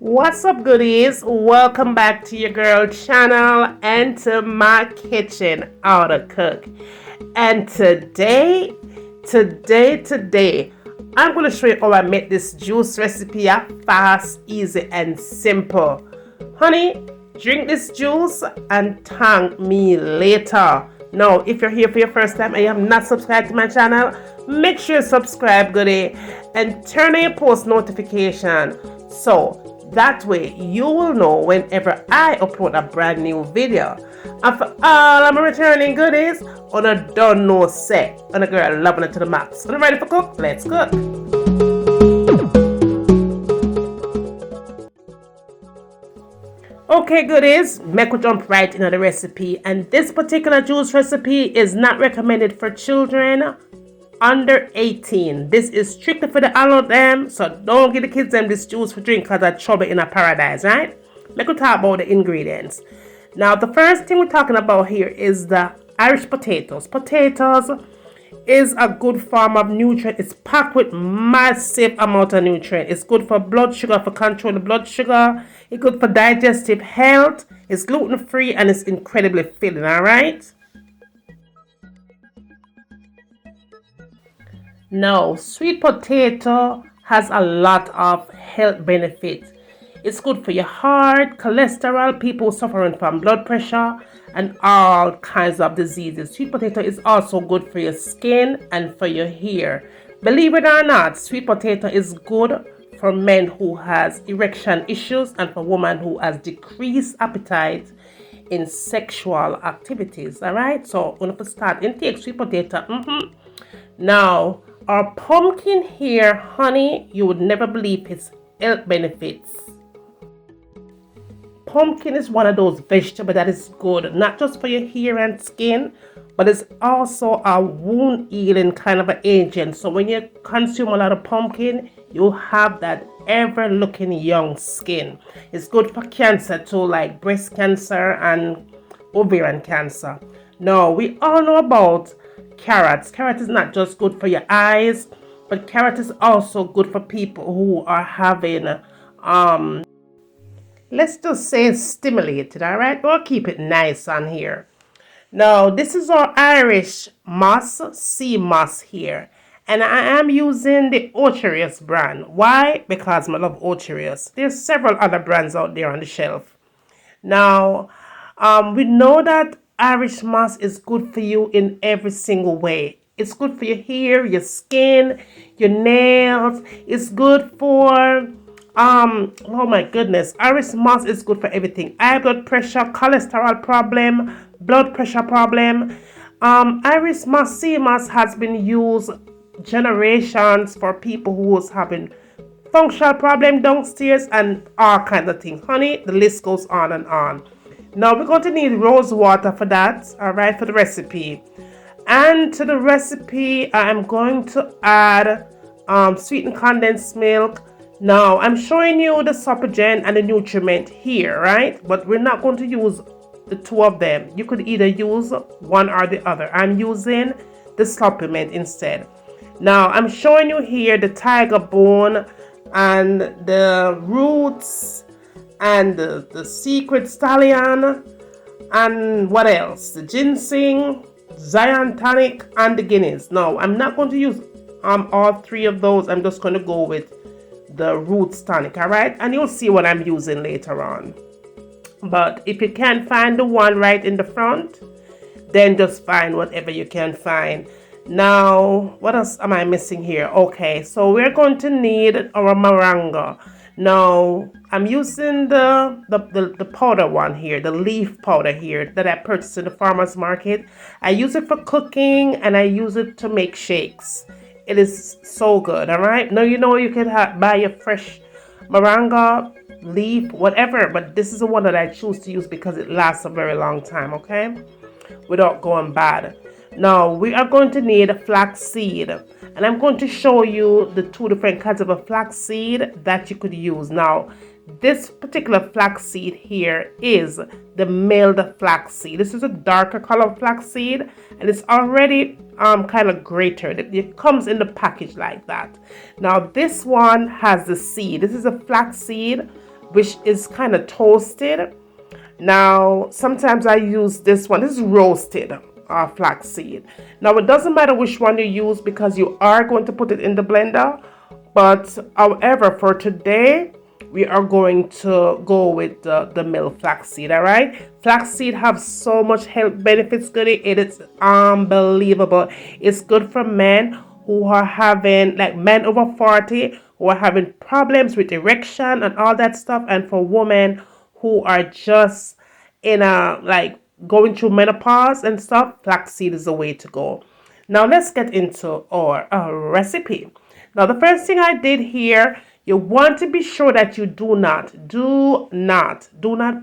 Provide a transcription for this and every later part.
What's up, goodies? Welcome back to your girl channel and to my kitchen, how to cook. And today, I'm going to show you how I make this juice recipe fast, easy, and simple. Honey, drink this juice and thank me later. Now, if you're here for your first time and you have not subscribed to my channel, make sure you subscribe, goodie, and turn on your post notification so that way you will know whenever I upload a brand new video. And for all of my returning goodies, on a done no set, on a girl loving it to the max. Are you ready for cook? Let's cook. Okay, goodies, make we jump right into the recipe. And this particular juice recipe is not recommended for children under 18. This is strictly for the adult them, so don't give the kids them this juice for drink because that's trouble in a paradise, right? Let me talk about the ingredients. Now, the first thing we're talking about here is the Irish potatoes. Potatoes is a good form of nutrient. It's packed with massive amount of nutrient. It's good for blood sugar, for control the blood sugar. It's good for digestive health. It's gluten free and it's incredibly filling. All right. Now, sweet potato has a lot of health benefits. It's good for your heart, cholesterol, people suffering from blood pressure, and all kinds of diseases. Sweet potato is also good for your skin and for your hair. Believe it or not, sweet potato is good for men who has erection issues and for women who has decreased appetite in sexual activities. All right, so we're going to start intake sweet potato. Now, our pumpkin here, honey, you would never believe its health benefits. Pumpkin is one of those vegetables that is good, not just for your hair and skin, but it's also a wound healing kind of an agent. So when you consume a lot of pumpkin, you have that ever looking young skin. It's good for cancer too, like breast cancer and ovarian cancer. Now, we all know about carrots. Carrot is not just good for your eyes, but carrot is also good for people who are having let's just say stimulated. All right, we'll keep it nice on here. Now, this is our Irish moss, sea moss here, and I am using the nutritious brand. Why? Because I love nutritious. There's several other brands out there on the shelf. Now, we know that Irish moss is good for you in every single way. It's good for your hair, your skin, your nails. It's good for, oh my goodness. Irish moss is good for everything. High blood pressure, cholesterol problem, blood pressure problem. Irish moss, sea moss has been used generations for people who was having functional problem downstairs and all kinds of things. Honey, the list goes on and on. Now, we're going to need rose water for that, all right, for the recipe. And to the recipe, I'm going to add sweetened condensed milk. Now, I'm showing you the Supergen and the Nutriment here, right? But we're not going to use the two of them. You could either use one or the other. I'm using the supplement instead. Now, I'm showing you here the tiger bone and the roots and the secret stallion, and what else? The ginseng, Zion tonic, and the Guinness. Now, I'm not going to use all three of those. I'm just going to go with the roots tonic, all right? And you'll see what I'm using later on. But if you can't find the one right in the front, then just find whatever you can find. Now, what else am I missing here? Okay, so we're going to need our moronga. Now, I'm using the powder one here, the leaf powder here that I purchased in the farmer's market. I use it for cooking and I use it to make shakes. It is so good, all right? Now, you know you can buy your fresh moringa leaf, whatever, but this is the one that I choose to use because it lasts a very long time, okay? Without going bad. Now, we are going to need flax seed. And I'm going to show you the two different kinds of a flax seed that you could use. Now, this particular flax seed here is the milled flax seed. This is a darker color flax seed, and it's already kind of grated. It comes in the package like that. Now, this one has the seed. This is a flax seed which is kind of toasted. Now, sometimes I use this one. This is roasted flaxseed. Now, it doesn't matter which one you use because you are going to put it in the blender. But however, for today, we are going to go with the milled flaxseed, all right? Flaxseed have so much health benefits, goody. It is unbelievable. It's good for men who are having, like men over 40, who are having problems with erection and all that stuff. And for women who are just in a, like, going through menopause and stuff, flaxseed is the way to go. Now let's get into our recipe. Now the first thing I did here, you want to be sure that you do not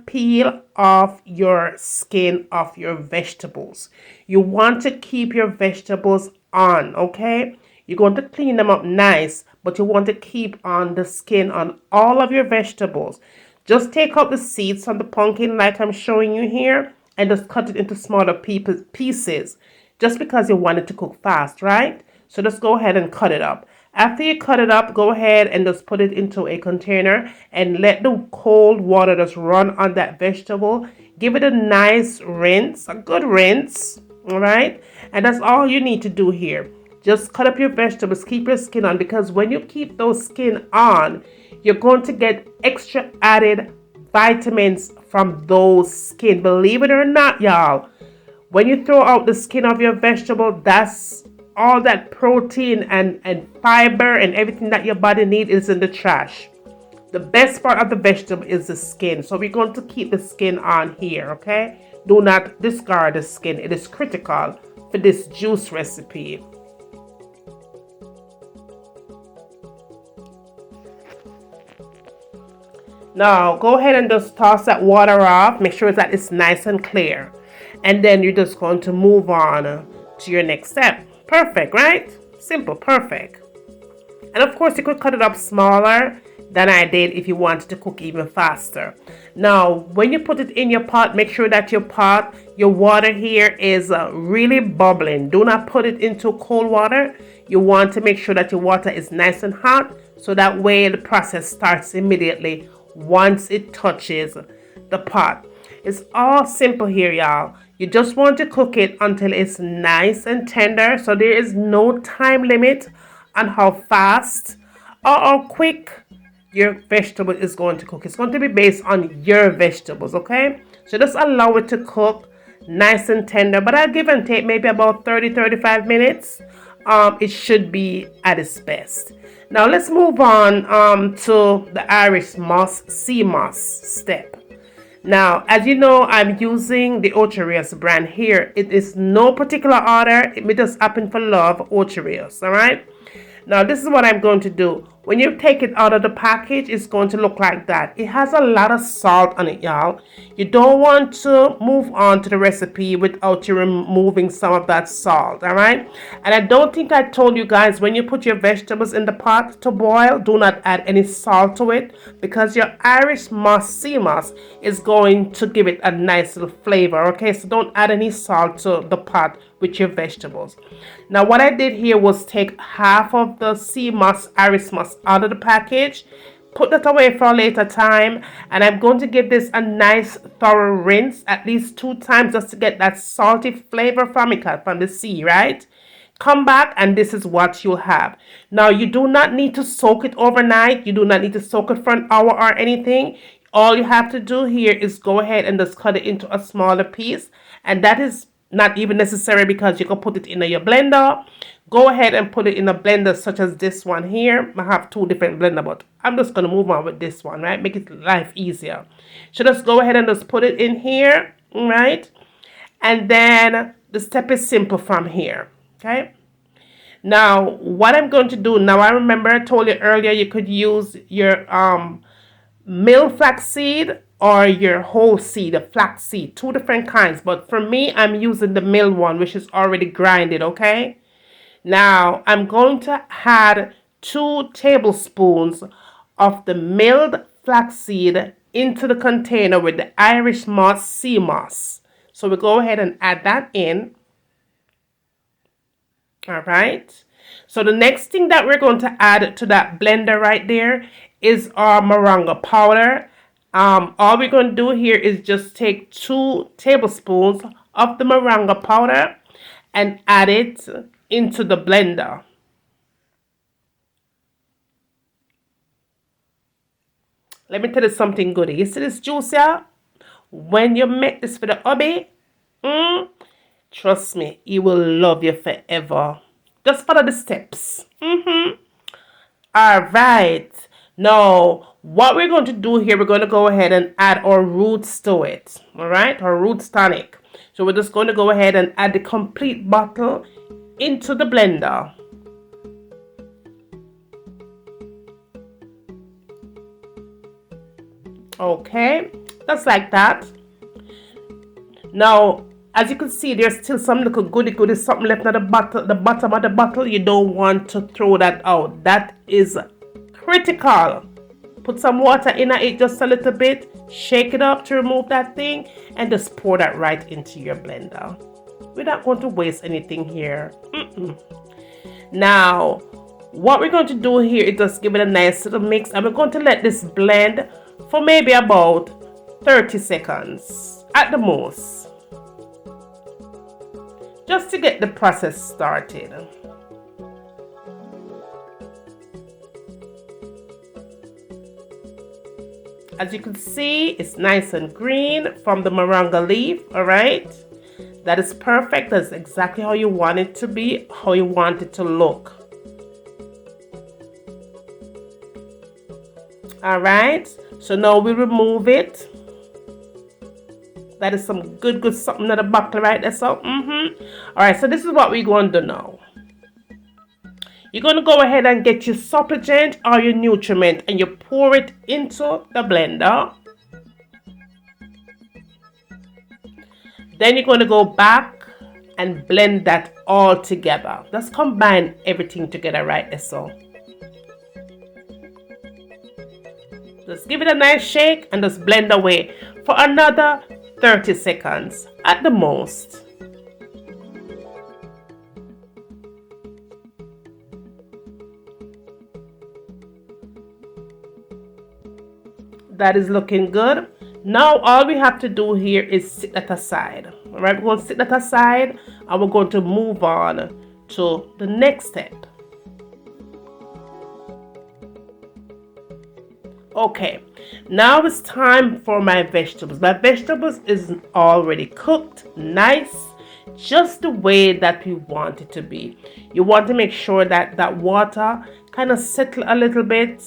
peel off your skin off your vegetables. You want to keep your vegetables on, okay? You're going to clean them up nice, but you want to keep on the skin on all of your vegetables. Just take out the seeds from the pumpkin like I'm showing you here and just cut it into smaller pieces just because you want it to cook fast, right? So just go ahead and cut it up. After you cut it up, go ahead and just put it into a container and let the cold water just run on that vegetable. Give it a nice rinse, a good rinse, all right? And that's all you need to do here. Just cut up your vegetables, keep your skin on, because when you keep those skin on, you're going to get extra added vitamins from those skin. Believe it or not, y'all, when you throw out the skin of your vegetable, that's all that protein and fiber and everything that your body needs is in the trash. The best part of the vegetable is the skin. So we're going to keep the skin on here, okay? Do not discard the skin. It is critical for this juice recipe. Now, go ahead and just toss that water off. Make sure that it's nice and clear. And then you're just going to move on to your next step. Perfect, right? Simple, perfect. And of course, you could cut it up smaller than I did if you wanted to cook even faster. Now, when you put it in your pot, make sure that your water here is really bubbling. Do not put it into cold water. You want to make sure that your water is nice and hot, so that way the process starts immediately once it touches the pot. It's all simple here, y'all. You just want to cook it until it's nice and tender. So there is no time limit on how fast or how quick your vegetable is going to cook. It's going to be based on your vegetables, okay? So just allow it to cook nice and tender. But I'll give and take maybe about 30-35 minutes. It should be at its best. Now let's move on to the Irish moss, sea moss step. Now, as you know, I'm using the Nutritious brand here. It is no particular order. It just happen for love, Nutritious, all right? Now, this is what I'm going to do. When you take it out of the package, it's going to look like that. It has a lot of salt on it, y'all. You don't want to move on to the recipe without you removing some of that salt, all right? And I don't think I told you guys, when you put your vegetables in the pot to boil, do not add any salt to it, because your Irish moss, sea moss, is going to give it a nice little flavor, okay? So don't add any salt to the pot with your vegetables. Now, what I did here was take half of the sea moss, Irish moss, out of the package, put that away for a later time, and I'm going to give this a nice thorough rinse at least 2 times just to get that salty flavor from it, from the sea, right? Come back and this is what you'll have. Now, you do not need to soak it overnight. You do not need to soak it for an hour or anything. All you have to do here is go ahead and just cut it into a smaller piece, and that is not even necessary because you can put it in your blender. Go ahead and put it in a blender such as this one here. I have 2 different blender, but I'm just going to move on with this one, right? Make it life easier. So just go ahead and just put it in here, right? And then the step is simple from here, okay? Now, what I'm going to do, now I remember I told you earlier you could use your milled flaxseed or your whole seed, a flax seed, 2 different kinds. But for me, I'm using the milled one, which is already grinded, okay? Now, I'm going to add 2 tablespoons of the milled flaxseed into the container with the Irish moss, sea moss. So we go ahead and add that in. All right. So the next thing that we're going to add to that blender right there is our Moronga powder. All we're going to do here is just take 2 tablespoons of the Moronga powder and add it into the blender. Let me tell you something good. You see this juice here? When you make this for the hubby, trust me, he will love you forever. Just follow the steps. All right. Now, what we're going to do here, we're going to go ahead and add our roots to it. All right, our roots tonic. So we're just going to go ahead and add the complete bottle into the blender. Okay, just like that. Now, as you can see, there's still some little goody something left at the bottom of the bottle. You don't want to throw that out. That is critical. Put some water in it just a little bit, shake it up to remove that thing, and just pour that right into your blender. We're not going to waste anything here. Now, what we're going to do here is just give it a nice little mix, and we're going to let this blend for maybe about 30 seconds at the most, just to get the process started. As you can see, it's nice and green from the moringa leaf, all right? That is perfect. That's exactly how you want it to be, how you want it to look. All right, so now we remove it. That is some good something in the bottle right there. So, all right, so this is what we're going to do now. You're going to go ahead and get your supplement or your nutriment and you pour it into the blender. Then you're going to go back and blend that all together. Just combine everything together right there. So just give it a nice shake and just blend away for another 30 seconds at the most. That is looking good. Now all we have to do here is sit that aside. All right, we're going to sit that aside and we're going to move on to the next step. Okay, now it's time for my vegetables. My vegetables is already cooked, nice, just the way that we want it to be. You want to make sure that that water kind of settle a little bit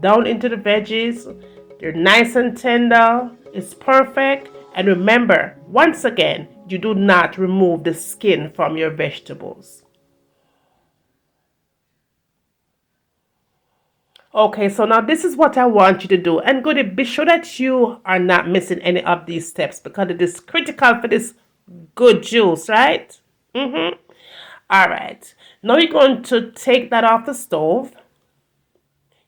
down into the veggies. They're nice and tender. It's perfect. And remember, once again, you do not remove the skin from your vegetables. Okay, so now this is what I want you to do. And goody, be sure that you are not missing any of these steps because it is critical for this good juice, right? All right. Now you're going to take that off the stove.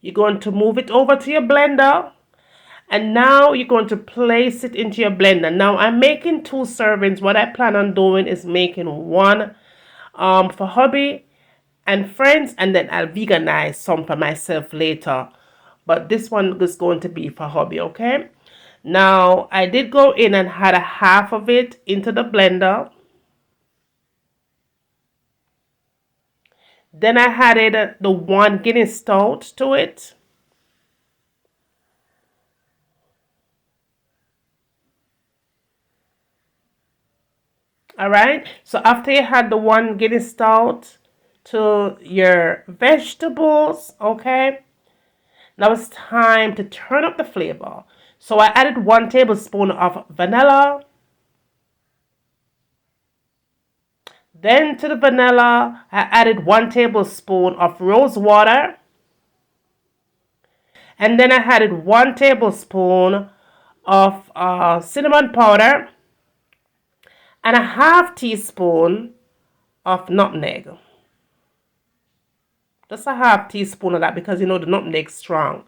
You're going to move it over to your blender. And now you're going to place it into your blender. Now I'm making 2 servings. What I plan on doing is making one for hubby and friends, and then I'll veganize some for myself later. But this one is going to be for hubby, okay? Now I did go in and had a half of it into the blender. Then I added the 1 Guinness stout to it. All right, so after you had the 1 Guinness stout to your vegetables, okay, now it's time to turn up the flavor. So I added 1 tablespoon of vanilla. Then to the vanilla, I added 1 tablespoon of rose water. And then I added 1 tablespoon of cinnamon powder. And a half teaspoon of nutmeg. Just a half teaspoon of that because you know the nutmeg's strong.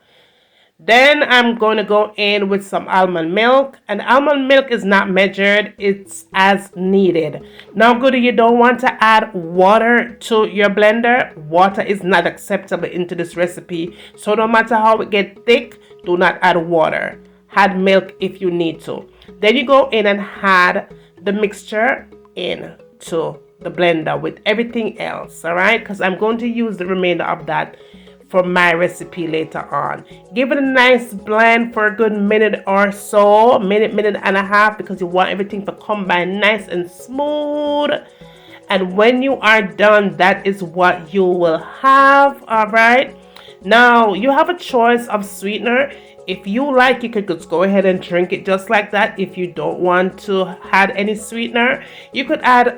Then I'm going to go in with some almond milk. And almond milk is not measured. It's as needed. Now, goody, you don't want to add water to your blender. Water is not acceptable into this recipe. So no matter how it gets thick, do not add water. add milk if you need to. Then you go in and add the mixture into the blender with everything else, all right? Because I'm going to use the remainder of that for my recipe later on. Give it a nice blend for a good minute or so, minute and a half, because you want everything to combine nice and smooth. And when you are done, that is what you will have, all right? Now, you have a choice of sweetener. If you like, you could just go ahead and drink it just like that. If you don't want to add any sweetener, you could add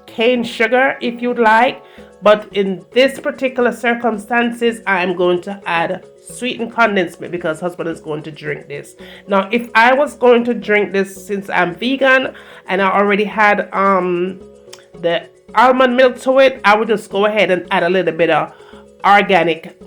cane sugar if you'd like. But in this particular circumstances, I'm going to add sweetened condensed milk because husband is going to drink this. Now, if I was going to drink this, since I'm vegan and I already had the almond milk to it, I would just go ahead and add a little bit of organic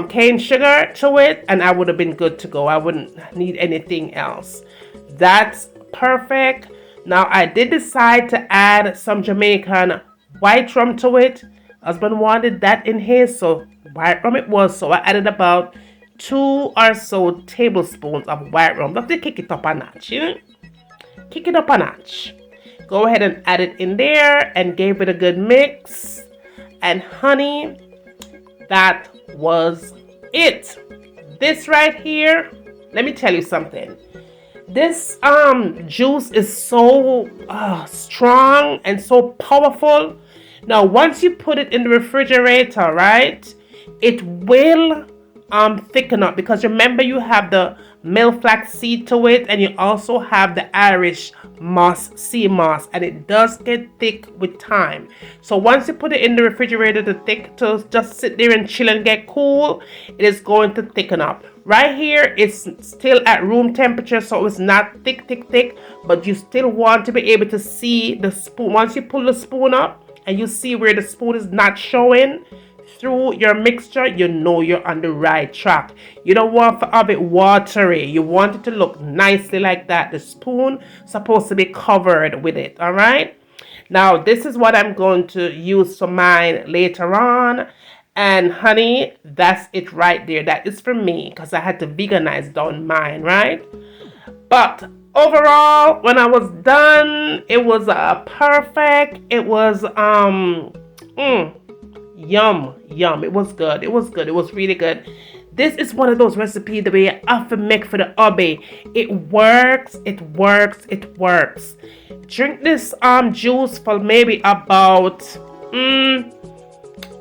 cane sugar to it, and I would have been good to go. I wouldn't need anything else. That's perfect. Now, I did decide to add some Jamaican white rum to it. Husband wanted that in his, so white rum it was. So I added about 2 or so tablespoons of white rum. Just to kick it up a notch, you know? Kick it up a notch. Go ahead and add it in there and give it a good mix. And honey, that was it. This right here, let me tell you something. This juice is so strong and so powerful. Now, once you put it in the refrigerator, right, it will thicken up, because remember you have the milleflax seed to it, and you also have the Irish moss, sea moss, and it does get thick with time. So once you put it in the refrigerator to just sit there and chill and get cool, it is going to thicken up. Right here, it's still at room temperature, so it's not thick, but you still want to be able to see the spoon. Once you pull the spoon up and you see where the spoon is not showing through your mixture, you know you're on the right track. You don't want to have it watery. You want it to look nicely like that. The spoon supposed to be covered with it, all right? Now, this is what I'm going to use for mine later on. And honey, that's it right there. That is for me, because I had to veganize down mine, right? But overall, when I was done, it was perfect. It was yum. It was good. It was really good. This is one of those recipes that we often make for the hubby. It works. Drink this juice for maybe about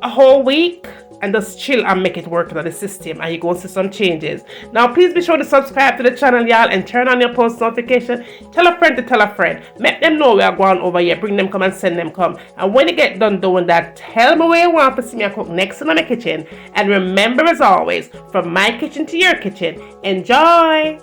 a whole week, and just chill and make it work on the system, and you're going to see some changes. Now, please be sure to subscribe to the channel, y'all, and turn on your post notification. Tell a friend to tell a friend. Make them know we are going over here. Bring them come and send them come. And when you get done doing that, tell me where you want to see me cook next in my kitchen. And remember, as always, from my kitchen to your kitchen, enjoy!